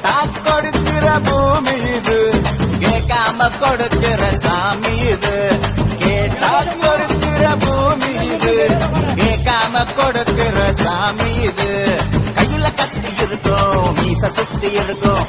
கேட்டா கொடுக்கிற பூமி இது, கேட்காம கொடுக்கிற சாமி இது. கேட்டா கொடுக்கிற பூமி இது, கேட்காம கொடுக்கிற சாமி இது. கையில கத்தி இருக்கும், மீச சுத்தி இருக்கும்,